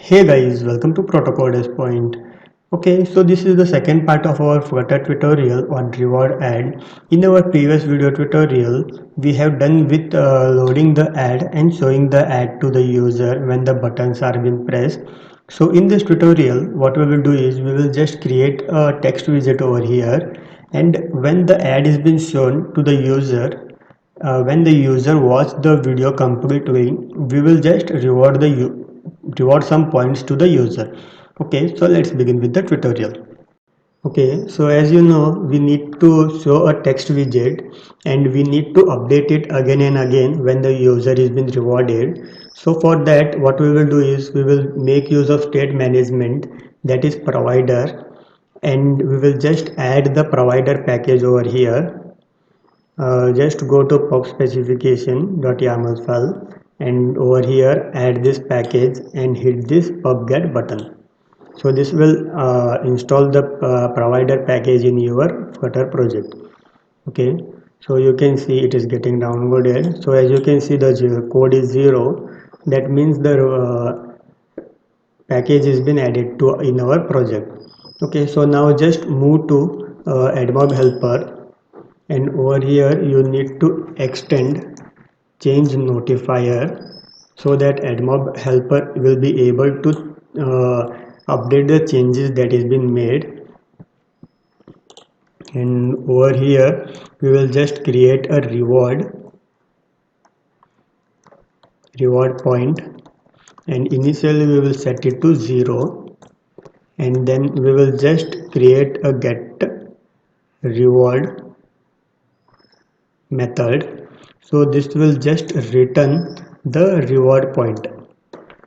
Hey guys, welcome to Protocol Point. Okay, so this is the second part of our Flutter tutorial on reward ad. In our previous video tutorial, we have done with loading the ad and showing the ad to the user when the buttons are being pressed. So in this tutorial, what we will do is we will just create a text widget over here, and when the ad is being shown to the user, when the user watch the video completely, we will just reward some points to the user. Okay, so let's begin with the tutorial. Okay, so as you know, we need to show a text widget and we need to update it again and again when the user is been rewarded. So for that, what we will do is we will make use of state management, that is provider, and we will just add the provider package over here. Just go to pub specification.yaml file, and over here add this package and hit this pub get button. So this will install the provider package in your Flutter project. Okay, so you can see it is getting downloaded. So as you can see, the code is 0. That means the package has been added to in our project. Okay, so now just move to AdMob helper, and over here you need to extend change notifier so that AdMob helper will be able to update the changes that is been made. And over here we will just create a reward point, and initially we will set it to 0, and then we will just create a get reward method. So this will just return the reward point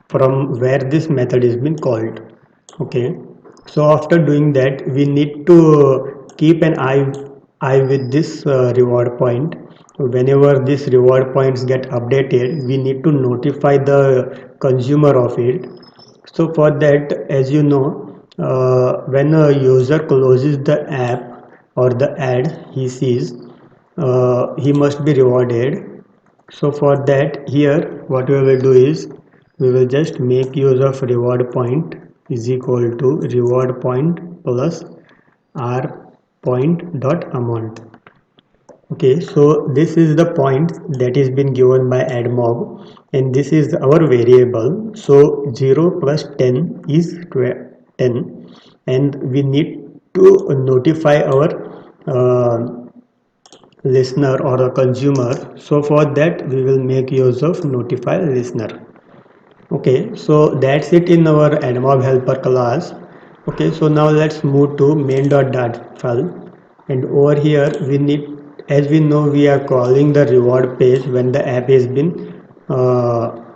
from where this method is been called. Okay, so after doing that, we need to keep an eye with this reward point. Whenever these reward points get updated, we need to notify the consumer of it. So for that, as you know, when a user closes the app or the ad he sees, he must be rewarded. So for that, here what we will do is we will just make use of reward point is equal to reward point plus r point dot amount. Okay, so this is the point that is been given by AdMob, and this is our variable. So 0 plus 10 is 10, and we need to notify our uh, listener or a consumer. So for that we will make use of notify listener. Okay, so that's it in our AdMob helper class. Okay, so now let's move to main.dart file, and over here we need, as we know, we are calling the reward page when the app has been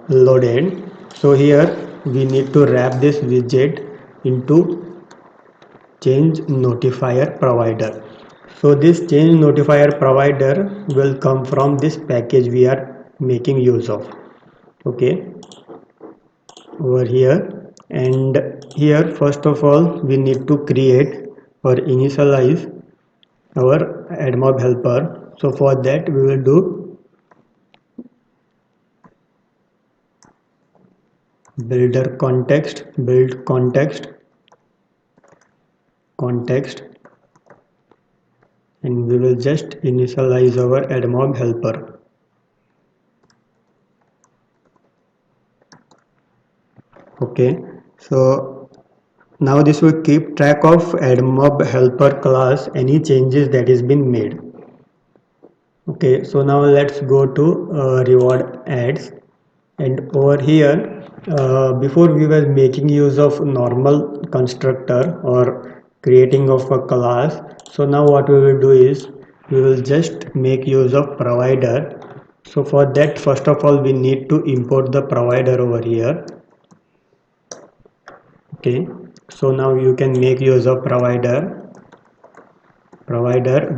loaded. So here we need to wrap this widget into change notifier provider. So this change notifier provider will come from this package we are making use of. Okay, over here, and here first of all we need to create or initialize our AdMob helper. So for that we will do builder context, build context, and we will just initialize our AdMob helper. Okay, so now this will keep track of AdMob helper class any changes that is been made. Okay, so now let's go to reward ads, and over here before we were making use of normal constructor or creating of a class. So now what we will do is we will just make use of provider. So for that, first of all we need to import the provider over here. Okay, so now you can make use of provider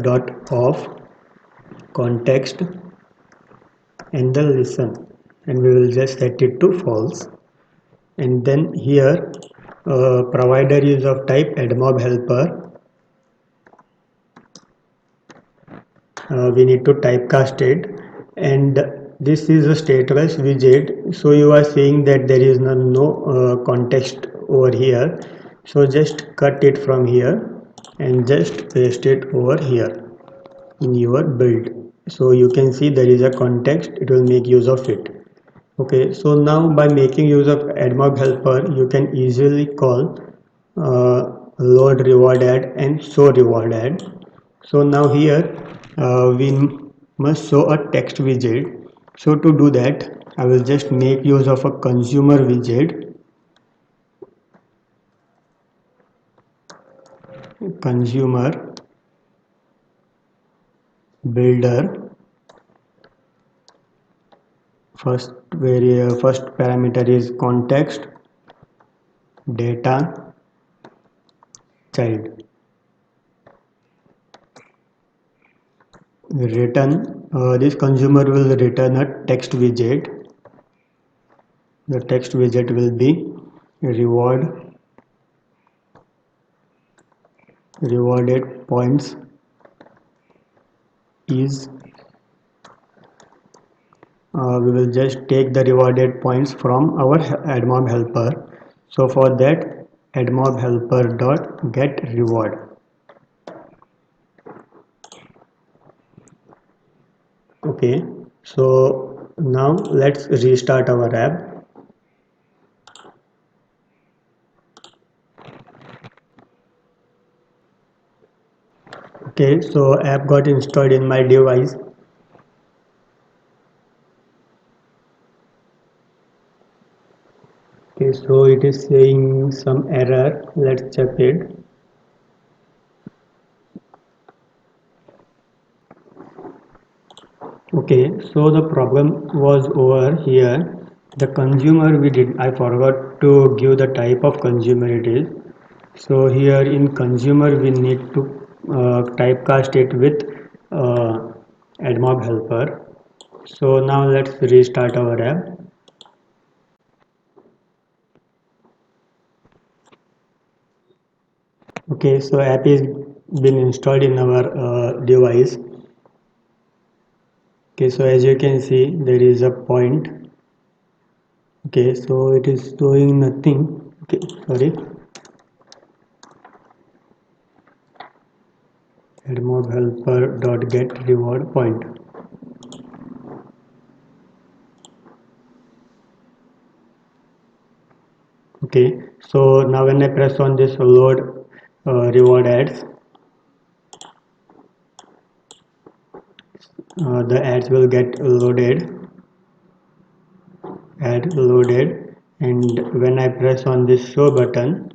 dot of context and the listen, and we will just set it to false. And then here provider is of type AdMob helper. We need to typecast it, and this is a stateless widget, so you are saying that there is no context over here, so just cut it from here and just paste it over here in your build, so you can see there is a context, it will make use of it. Okay, so now by making use of AdMob helper you can easily call load reward ad and show reward ad. So now here we must show a text widget. So to do that I will just make use of a consumer widget, consumer builder. First parameter is context data child. Return this consumer will return a text widget. The text widget will be rewarded points is we will just take the rewarded points from our AdMob helper. So for that AdMob helper dot get reward. Okay, so now let's restart our app. Okay, so app got installed in my device. Okay, so it is saying some error. Let's check it. Okay, so the problem was over here. The consumer I forgot to give the type of consumer it is. So here in consumer we need to typecast it with AdMob helper. So now let's restart our app. Okay, so app is been installed in our device. Okay, so as you can see there is a point. Okay, so it is showing nothing. Okay, sorry. AdMob helper dot get reward point. Okay, so now when I press on this load reward ads, the ads will get loaded, and when I press on this show button,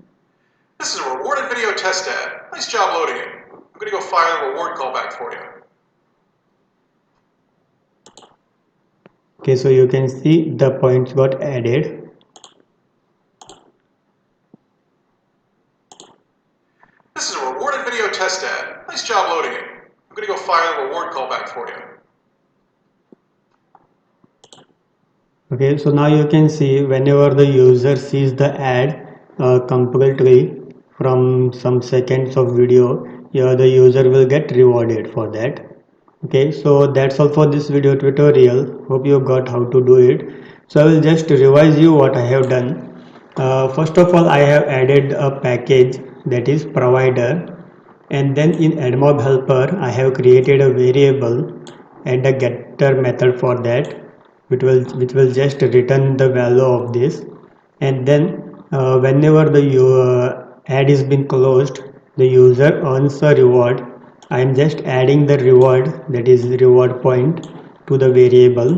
this is a rewarded video test ad. Nice job loading it. I'm going to go fire the reward callback for you. okay, so you can see the points got added. This is a rewarded video test ad. Nice job loading it. I'm going to go fire the reward callback for you. Okay, so now you can see whenever the user sees the ad completely from some seconds of video, yeah, the user will get rewarded for that. Okay, so that's all for this video tutorial. Hope you got how to do it. So I will just revise you what I have done. First of all, I have added a package, that is provider, and then in AdMob helper I have created a variable and a getter method for that, which will just return the value of this. And then whenever the ad is been closed, the user earns a reward. I am just adding the reward, that is reward point, to the variable.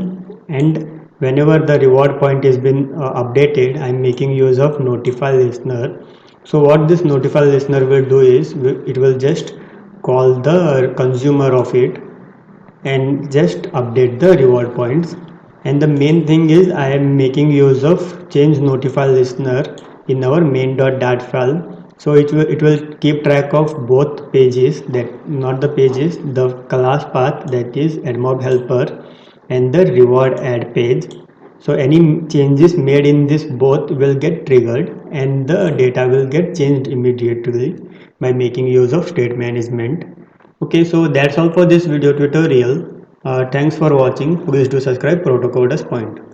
And whenever the reward point has been updated, I am making use of notify listener. So what this notify listener will do is it will just call the consumer of it and just update the reward points. And the main thing is I am making use of change notify listener in our main.dat file, so it will keep track of both pages, that not the pages, the class path, that is AdMob helper, and the reward ad page. So any changes made in this both will get triggered and the data will get changed immediately by making use of state management. Okay, so that's all for this video tutorial. Thanks for watching. Please do subscribe Protocodus Point.